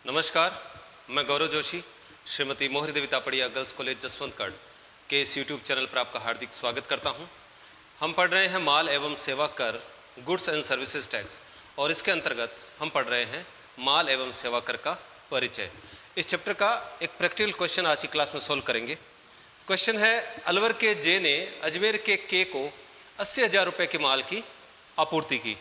नमस्कार, मैं गौरव जोशी, श्रीमती मोहरी देवी तापड़िया गर्ल्स कॉलेज जसवंतगढ़ के इस यूट्यूब चैनल पर आपका हार्दिक स्वागत करता हूं। हम पढ़ रहे हैं माल एवं सेवा कर, गुड्स एंड सर्विसेज टैक्स, और इसके अंतर्गत हम पढ़ रहे हैं माल एवं सेवा कर का परिचय। इस चैप्टर का एक प्रैक्टिकल क्वेश्चन आज की क्लास में सोल्व करेंगे। क्वेश्चन है, अलवर के जे ने अजमेर के के को 80,000 रुपये के माल की आपूर्ति की।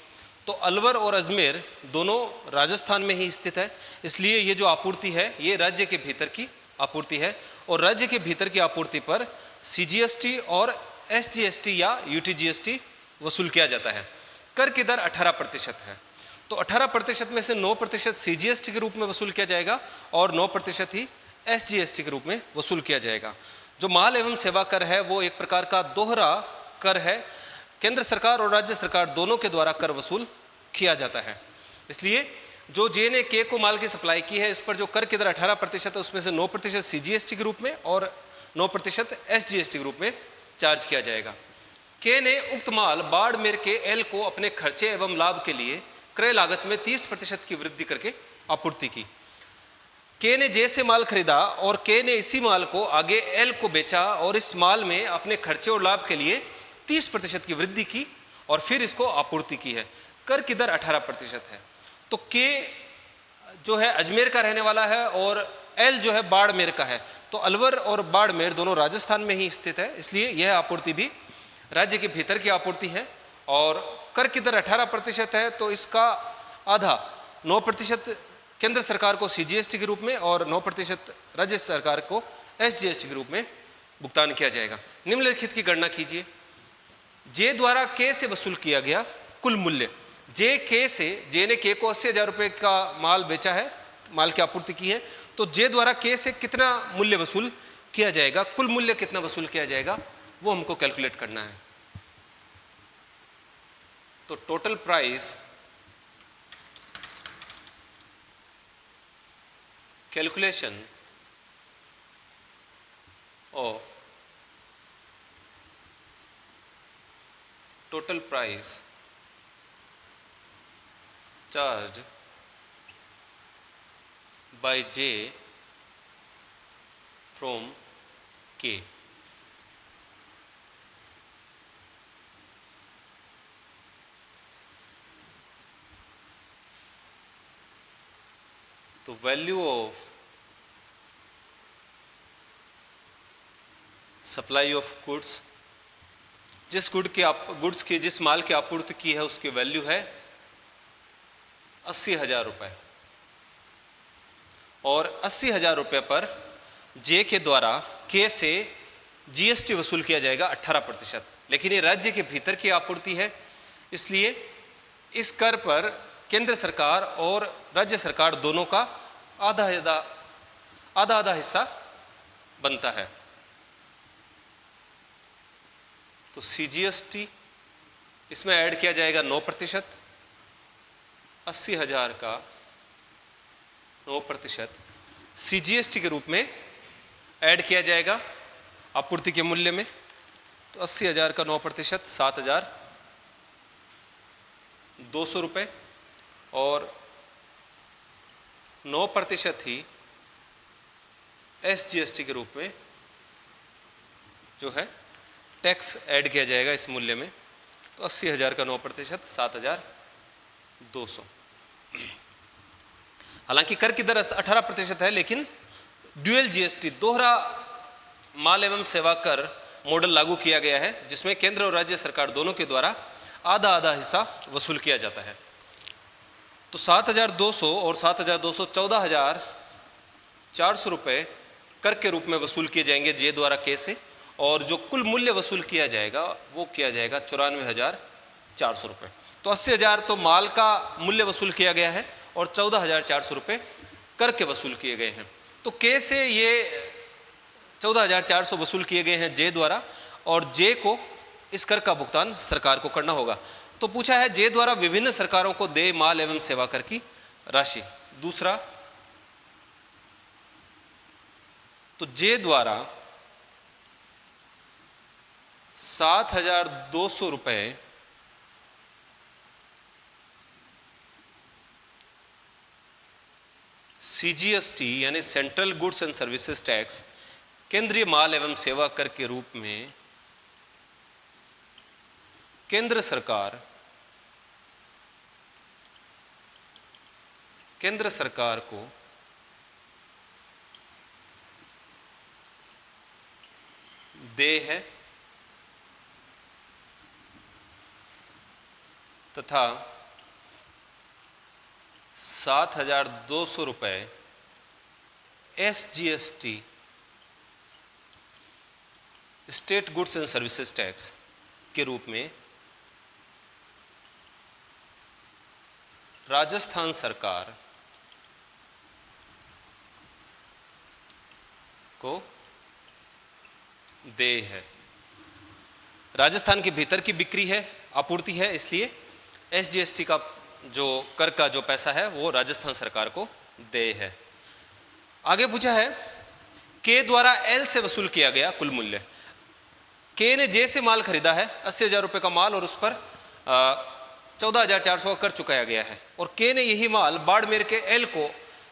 तो अलवर और अजमेर दोनों राजस्थान में ही स्थित है, इसलिए ये जो आपूर्ति है ये राज्य के भीतर की आपूर्ति है, और राज्य के भीतर की आपूर्ति पर सीजीएसटी और एसजीएसटी या यूटीजीएसटी वसूल किया जाता है। कर की दर 18% है, तो 18% में से 9% सीजीएसटी के रूप में वसूल किया जाएगा और 9% ही एसजीएसटी के रूप में वसूल किया जाएगा। जो माल एवं सेवा कर है वो एक प्रकार का दोहरा कर है, केंद्र सरकार और राज्य सरकार दोनों के द्वारा कर वसूल किया जाता है। इसलिए जो जे ने के को माल की सप्लाई की है, इस पर जो कर की दर 18% है, उसमें से 9% सीजीएसटी के रूप में और 9% एसजीएसटी के रूप में चार्ज किया जाएगा। के ने उक्त माल बाड़मेर के एल को अपने खर्चे एवं लाभ के लिए क्रय लागत में 30% की वृद्धि करके आपूर्ति की। के ने जे से माल खरीदा और के ने इसी माल को आगे एल को बेचा और इस माल में अपने खर्चे और लाभ के लिए 30% की वृद्धि की और फिर इसको आपूर्ति की है। कर की दर 18% है। तो के जो है अजमेर का रहने वाला है और एल जो है बाड़मेर का है, तो अलवर और बाड़मेर दोनों राजस्थान में ही स्थित है, इसलिए यह आपूर्ति भी राज्य के भीतर की आपूर्ति है। और कर की दर 18% है, तो इसका आधा 9% केंद्र सरकार को सीजीएसटी के रूप में और 9% राज्य सरकार को एसजीएसटी के रूप में भुगतान किया जाएगा। निम्नलिखित की गणना कीजिए। जे द्वारा के से वसूल किया गया कुल मूल्य। जे ने के को 80,000 रुपये का माल बेचा है, माल की आपूर्ति की है, तो जे द्वारा के से कितना मूल्य वसूल किया जाएगा, कुल मूल्य कितना वसूल किया जाएगा, वो हमको कैलकुलेट करना है। तो total price calculation of total price charged by J from K. तो value of supply of goods, जिस गुड्स की जिस माल की आपूर्ति की है उसकी वैल्यू है 80,000 रुपये, और 80,000 रुपये पर जे के द्वारा के से जीएसटी वसूल किया जाएगा 18%। लेकिन ये राज्य के भीतर की आपूर्ति है, इसलिए इस कर पर केंद्र सरकार और राज्य सरकार दोनों का आधा हिस्सा बनता है। तो सीजीएसटी इसमें ऐड किया जाएगा 9%, 80,000 का 9% सीजीएसटी के रूप में ऐड किया जाएगा आपूर्ति के मूल्य में। तो 80,000 का 9% 7,200 रुपये, और 9% ही एसजीएसटी के रूप में जो है टैक्स ऐड किया जाएगा इस मूल्य में। तो 80,000 का 9% 7,200। हालांकि कर की दर 18% है, लेकिन ड्यूअल जीएसटी दोहरा माल एवं सेवा कर मॉडल लागू किया गया है, जिसमें केंद्र और राज्य सरकार दोनों के द्वारा आधा हिस्सा वसूल किया जाता है। तो 7,200 और 7,200 14,400 रुपये कर के रूप में वसूल किए जाएंगे जे द्वारा के से, और जो कुल मूल्य वसूल किया जाएगा वो किया जाएगा 94,400 रुपये। तो 80,000 तो माल का मूल्य वसूल किया गया है और 14,400 रुपये कर के वसूल किए गए हैं। तो के से ये 14,400 वसूल किए गए हैं जे द्वारा, और जे को इस कर का भुगतान सरकार को करना होगा। तो पूछा है जे द्वारा विभिन्न सरकारों को दे माल एवं सेवा कर की राशि। दूसरा, तो जे द्वारा 7,200 रुपये CGST यानी central goods and services tax केंद्रीय माल एवं सेवा कर के रूप में केंद्र सरकार को देय है तथा 7,200 रुपये SGST state goods and services tax के रूप में राजस्थान सरकार को देय है। राजस्थान के भीतर की बिक्री है, आपूर्ति है, इसलिए SGST का जो कर का जो पैसा है वो राजस्थान सरकार को देय है। आगे पूछा है के द्वारा L से वसूल किया गया कुल मूल्य। के ने जे से माल खरीदा है 80,000 रुपये का माल और उस पर 14,400 का कर चुकाया गया है, और के ने यही माल बाड़मेर के L को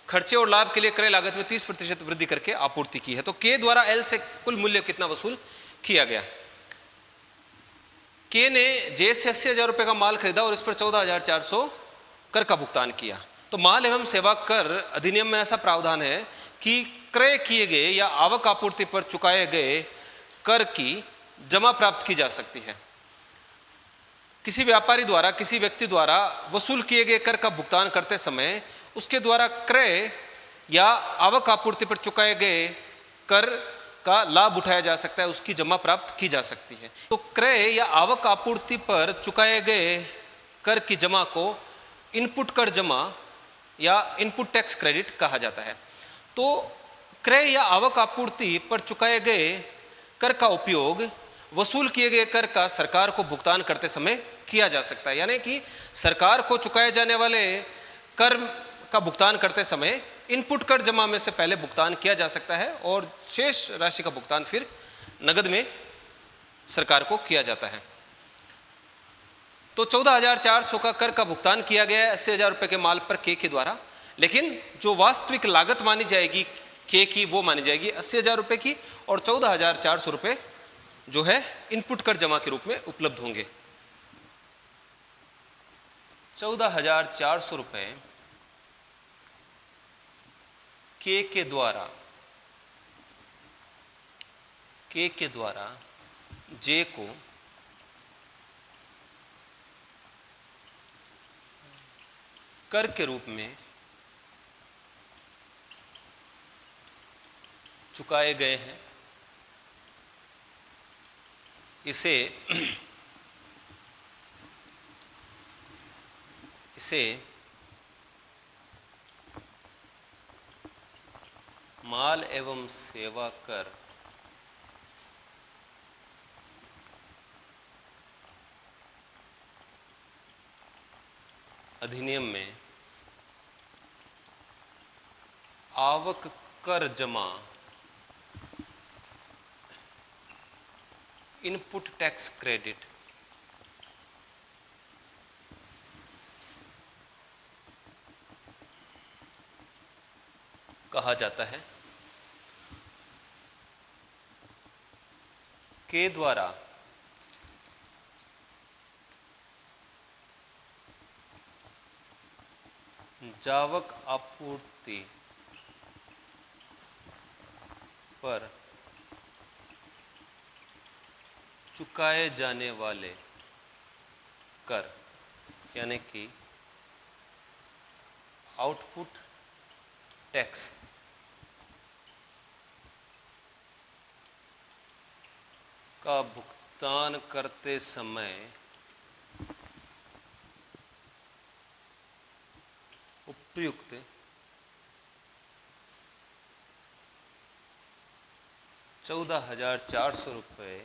खर्चे और लाभ के लिए क्रय लागत में 30% वृद्धि करके आपूर्ति की है। तो के द्वारा L से कुल मूल्य कितना वसूल किया गया। के ने जे से 80,000 रुपये का माल खरीदा और इस पर 14,400 कर का भुगतान किया। तो माल एवं सेवा कर अधिनियम में ऐसा प्रावधान है कि क्रय किए गए या आवक आपूर्ति पर चुकाए गए कर की जमा प्राप्त की जा सकती है। किसी व्यापारी द्वारा किसी व्यक्ति द्वारा वसूल किए गए कर का भुगतान करते समय उसके द्वारा क्रय या आवक आपूर्ति पर चुकाए गए कर का लाभ उठाया जा सकता है, उसकी जमा प्राप्त की जा सकती है। तो क्रय या आवक आपूर्ति पर चुकाए गए कर की जमा को इनपुट कर जमा या इनपुट टैक्स क्रेडिट कहा जाता है। तो क्रय या आवक आपूर्ति पर चुकाए गए कर का उपयोग वसूल किए गए कर का सरकार को भुगतान करते समय किया जा सकता है। यानी कि सरकार को चुकाए जाने वाले कर का भुगतान करते समय इनपुट कर जमा में से पहले भुगतान किया जा सकता है और शेष राशि का भुगतान फिर नगद में सरकार को किया जाता है। तो 14,400 का कर का भुगतान किया गया है 80,000 रुपये के माल पर के द्वारा, लेकिन जो वास्तविक लागत मानी जाएगी के की वो मानी जाएगी 80,000 रुपये की, और 14,400 रुपये जो है इनपुट कर जमा के रूप में उपलब्ध होंगे। 14,400 रुपये के द्वारा जे को कर के रूप में चुकाए गए हैं। इसे माल एवं सेवा कर अधिनियम में आवक कर जमा इनपुट टैक्स क्रेडिट कहा जाता है। के द्वारा जावक आपूर्ति पर चुकाए जाने वाले कर यानी कि आउटपुट टैक्स का भुगतान करते समय उपयुक्त ₹14,400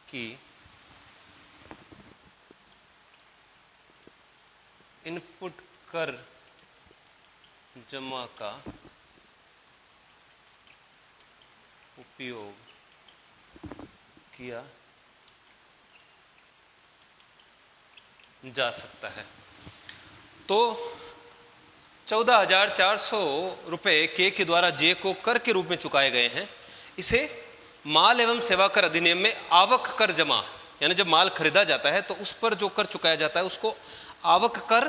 की इनपुट कर जमा का उपयोग किया जा सकता है। तो 14,400 रुपये के द्वारा जे को कर के रूप में चुकाए गए हैं, इसे माल एवं सेवा कर अधिनियम में आवक कर जमा, यानी जब माल खरीदा जाता है तो उस पर जो कर चुकाया जाता है उसको आवक कर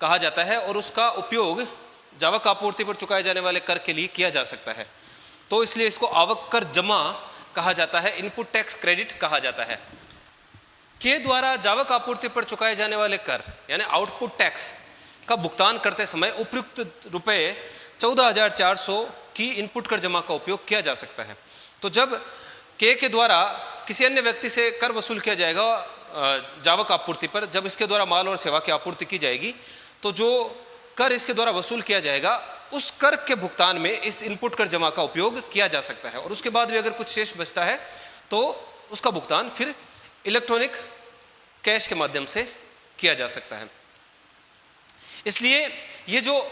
कहा जाता है, और उसका उपयोग जावक आपूर्ति पर चुकाए जाने वाले कर के लिए किया जा सकता है। तो इसलिए इसको आवक कर जमा कहा जाता है, इनपुट टैक्स क्रेडिट कहा जाता है। के द्वारा जावक आपूर्ति पर चुकाए जाने वाले कर यानी आउटपुट टैक्स का भुगतान करते समय उपयुक्त रुपये 14,400 की इनपुट कर जमा का उपयोग किया जा सकता है। तो जब के द्वारा किसी अन्य व्यक्ति से कर वसूल किया जाएगा जावक आपूर्ति पर, जब इसके द्वारा माल और सेवा की आपूर्ति की जाएगी, तो जो कर इसके द्वारा वसूल किया जाएगा उस कर के भुगतान में इस इनपुट कर जमा का उपयोग किया जा सकता है, और उसके बाद भी अगर कुछ शेष बचता है तो उसका भुगतान फिर इलेक्ट्रॉनिक कैश के माध्यम से किया जा सकता है। इसलिए ये जो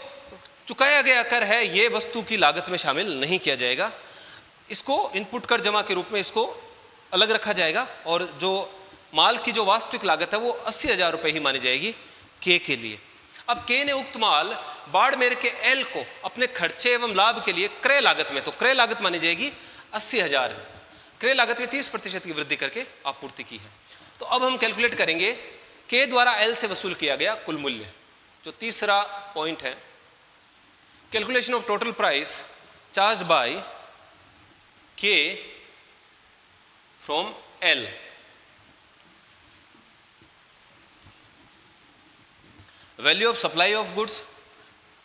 चुकाया गया कर है ये वस्तु की लागत में शामिल नहीं किया जाएगा, इसको इनपुट कर जमा के रूप में इसको अलग रखा जाएगा, और जो माल की जो वास्तविक लागत है वो 80,000 रुपये ही मानी जाएगी के लिए। अब के ने उक्त माल बाड़मेर के एल को अपने खर्चे एवं लाभ के लिए क्रय लागत में, तो क्रय लागत मानी जाएगी 80,000 है, क्रय लागत में 30% की वृद्धि करके आपूर्ति की है। तो अब हम कैलकुलेट करेंगे के द्वारा एल से वसूल किया गया कुल मूल्य, जो तीसरा पॉइंट है, calculation of total price charged by K from L. Value of supply of goods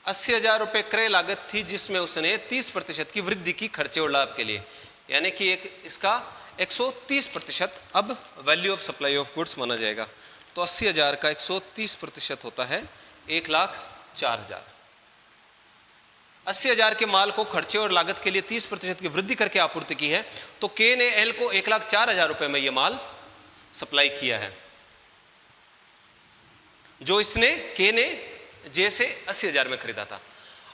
80,000 रुपये क्रय लागत थी, जिसमें उसने 30% की वृद्धि की खर्चे और लाभ के लिए, यानी कि इसका 130% अब value of supply of goods माना जाएगा। तो 80,000 का 130% होता है 1,04,000। 80,000 के माल को खर्चे और लागत के लिए 30% की वृद्धि करके आपूर्ति की है, तो के ने एल को 1,04,000 रुपये में यह माल सप्लाई किया है, जो इसने के ने जे से 80,000 में खरीदा था,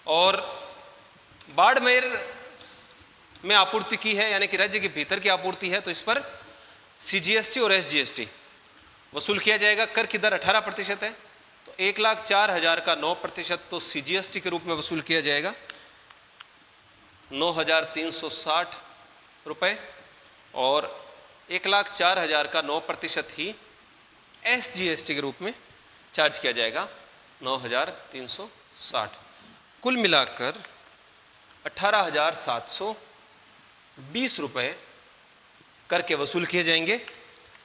और बाड़मेर में आपूर्ति की है, यानी कि राज्य के भीतर की आपूर्ति है, तो इस पर CGST और SGST वसूल किया जाएगा। कर की दर 18% है, तो 1,04,000 का 9% तो CGST के रूप में वसूल किया जाएगा 9,360 रुपये, और 1,04,000 का 9% ही SGST के रूप में चार्ज किया जाएगा 9,360। कुल मिलाकर 18,720 रुपये कर के वसूल किए जाएंगे,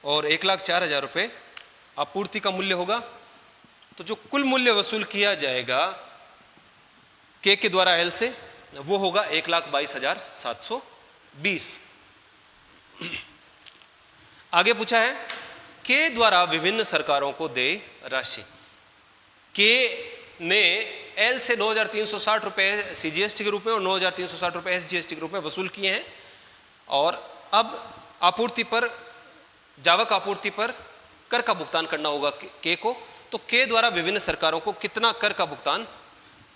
और 1,04,000 रुपये आपूर्ति का मूल्य होगा। तो जो कुल मूल्य वसूल किया जाएगा के द्वारा एल से वो होगा 1,22,720। आगे पूछा है के द्वारा विभिन्न सरकारों को देय राशि। के ने एल से 9,360 रुपये CGST के रूप में और 9,360 रुपये SGST के रूप में वसूल किए हैं, और अब आपूर्ति पर जावक आपूर्ति पर कर का भुगतान करना होगा के को। तो के द्वारा विभिन्न सरकारों को कितना कर का भुगतान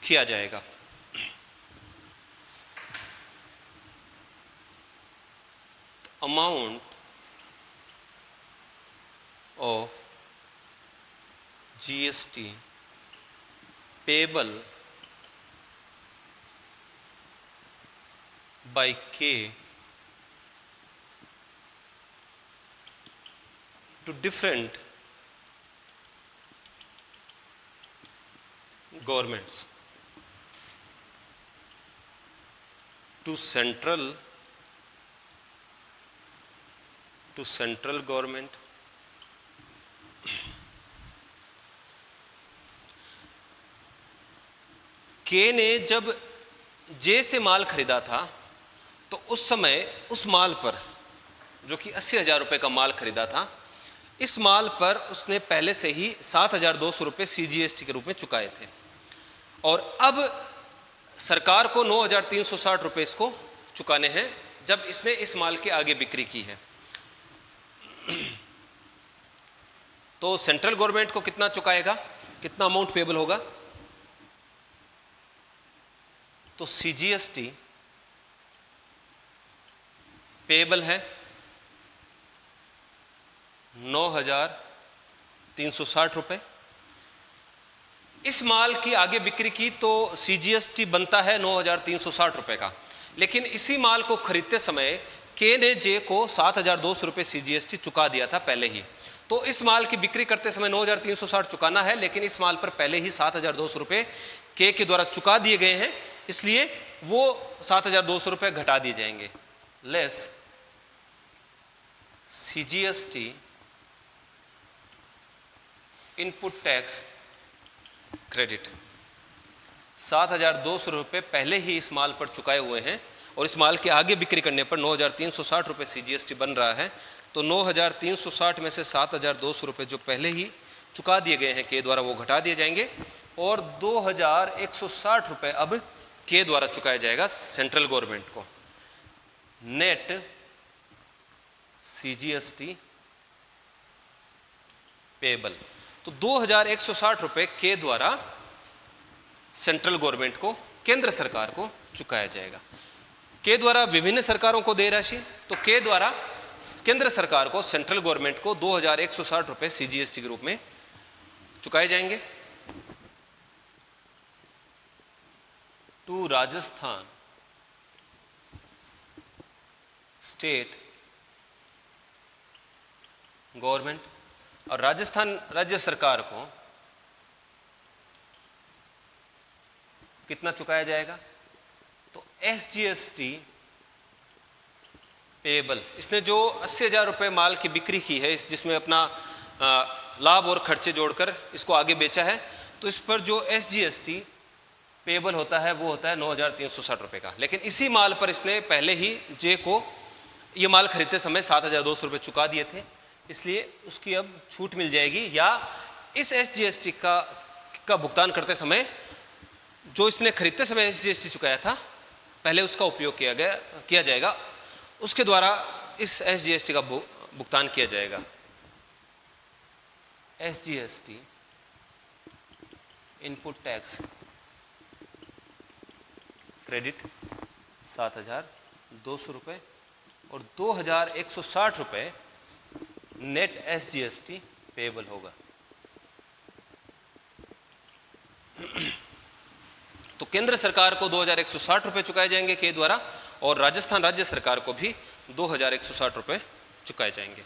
किया जाएगा। Amount of GST payable by K to different governments, to central government, के ने जब जे से माल खरीदा था तो उस समय उस माल पर, जो कि 80,000 रुपये का माल खरीदा था, इस माल पर उसने पहले से ही 7,200 रुपये CGST के रूप में चुकाए थे, और अब सरकार को 9,360 रुपये इसको चुकाने हैं जब इसने इस माल के आगे बिक्री की है। तो सेंट्रल गवर्नमेंट को कितना चुकाएगा, कितना अमाउंट पेबल होगा, तो CGST पेबल है 9,360 रुपये, इस माल की आगे बिक्री की तो CGST बनता है 9,360 रुपये का, लेकिन इसी माल को खरीदते समय के ने जे को 7,200 रुपये CGST चुका दिया था पहले ही। तो इस माल की बिक्री करते समय 9,360 चुकाना है, लेकिन इस माल पर पहले ही 7,200 रुपये के द्वारा चुका दिए गए हैं, इसलिए वो 7,200 रुपये घटा दिए जाएंगे। Less CGST input tax credit. 7,200 रुपये पहले ही इस माल पर चुकाए हुए हैं और इस माल के आगे बिक्री करने पर 9,360 रुपये CGST बन रहा है। तो 9,360 में से 7,200 रुपये जो पहले ही चुका दिए गए हैं के द्वारा वो घटा दिए जाएंगे और 2,160 रुपये अब के द्वारा चुकाया जाएगा सेंट्रल गवर्नमेंट को। नेट CGST पेबल, तो 2,160 रुपये के द्वारा सेंट्रल गवर्नमेंट को, केंद्र सरकार को चुकाया जाएगा। के द्वारा विभिन्न सरकारों को दे राशि, तो के द्वारा केंद्र सरकार को, सेंट्रल गवर्नमेंट को 2,160 रुपये CGST के रूप में चुकाए जाएंगे। टू राजस्थान स्टेट गवर्नमेंट, और राजस्थान राज्य सरकार को कितना चुकाया जाएगा? तो SGST पेबल, इसने जो 80,000 रुपये माल की बिक्री की है, जिसमें अपना लाभ और खर्चे जोड़कर इसको आगे बेचा है, तो इस पर जो SGST पेबल होता है वो होता है 9,360 रुपये का। लेकिन इसी माल पर इसने पहले ही जे को ये माल खरीदते समय 7,200 रुपये चुका दिए थे, इसलिए उसकी अब छूट मिल जाएगी, या इस SGST का भुगतान करते समय जो इसने खरीदते समय SGST चुकाया था पहले उसका उपयोग किया जाएगा, उसके द्वारा इस SGST का भुगतान किया जाएगा। SGST इनपुट टैक्स क्रेडिट 7,200 रुपये और 2,160 रुपये नेट SGST पेबल होगा। तो केंद्र सरकार को 2,160 रुपये चुकाए जाएंगे के द्वारा और राजस्थान राज्य सरकार को भी 2,160 रुपये चुकाए जाएंगे।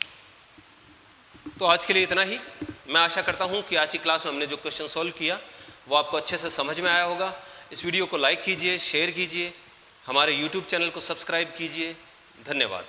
तो आज के लिए इतना ही। मैं आशा करता हूं कि आज की क्लास में हमने जो क्वेश्चन सॉल्व किया वो आपको अच्छे से समझ में आया होगा। इस वीडियो को लाइक कीजिए, शेयर कीजिए, हमारे YouTube चैनल को सब्सक्राइब कीजिए। धन्यवाद।